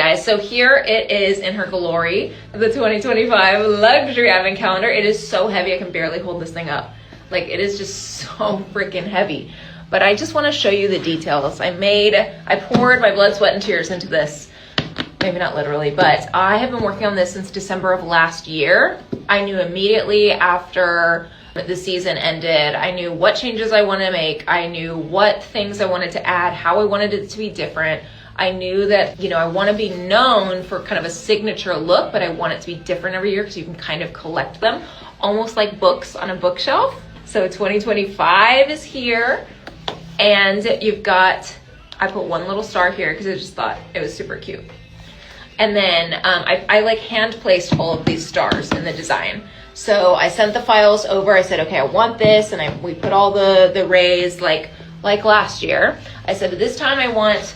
guys, so here it is in her glory, the 2025 luxury advent calendar. It is so heavy, I can barely hold this thing up. Like, it is just so freaking heavy. But I just want to show you the details. I poured my blood, sweat, and tears into this. Maybe not literally, but I have been working on this since December of last year. I knew immediately after the season ended, I knew what changes I want to make. I knew what things I wanted to add, how I wanted it to be different. I knew that, you know, I want to be known for kind of a signature look, but I want it to be different every year because you can kind of collect them, almost like books on a bookshelf. So 2025 is here. And you've got, I put one little star here because I just thought it was super cute. And then I like hand placed all of these stars in the design. So I sent the files over. I said, okay, I want this. And we put all the rays like last year. I said, this time I want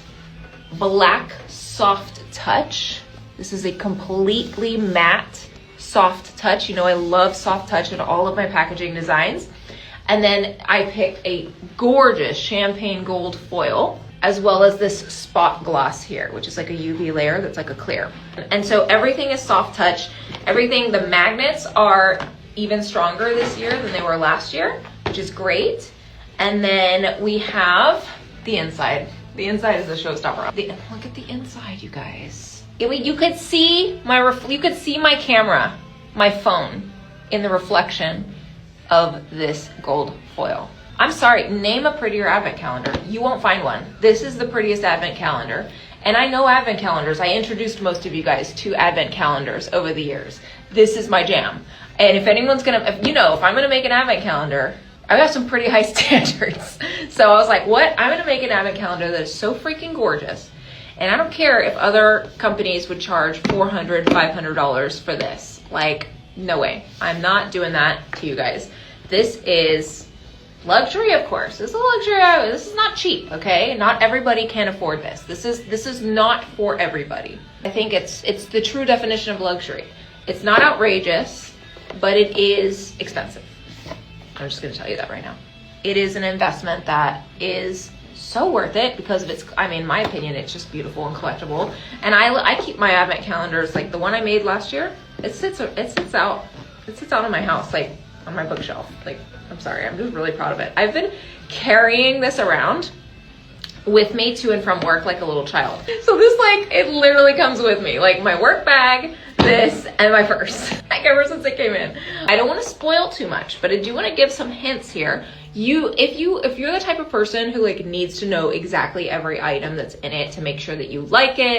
black soft touch. This is a completely matte soft touch. You know, I love soft touch in all of my packaging designs. And then I picked a gorgeous champagne gold foil, as well as this spot gloss here, which is like a UV layer that's like a clear. And so everything is soft touch. Everything, the magnets are even stronger this year than they were last year, which is great. And then we have the inside. The inside is a showstopper. Look at the inside, you guys. You could see my camera, my phone, in the reflection of this gold foil. I'm sorry, name a prettier advent calendar. You won't find one. This is the prettiest advent calendar. And I know advent calendars. I introduced most of you guys to advent calendars over the years. This is my jam. And if anyone's if I'm gonna make an advent calendar, I got some pretty high standards. So I was like, what? I'm gonna make an advent calendar that is so freaking gorgeous. And I don't care if other companies would charge $400, $500 for this. Like, no way. I'm not doing that to you guys. This is luxury, of course. This is a luxury. This is not cheap, okay? Not everybody can afford this. This is not for everybody. I think it's the true definition of luxury. It's not outrageous, but it is expensive. I'm just gonna tell you that right now. It is an investment that is so worth it because of in my opinion, it's just beautiful and collectible. And I keep my advent calendars, like the one I made last year, it sits out in my house, like on my bookshelf. Like, I'm sorry, I'm just really proud of it. I've been carrying this around with me to and from work like a little child. So this, like, it literally comes with me, like my work bag, this, and my purse, like ever since it came in. I don't want to spoil too much, but I do want to give some hints here. If you're the type of person who like needs to know exactly every item that's in it to make sure that you like it,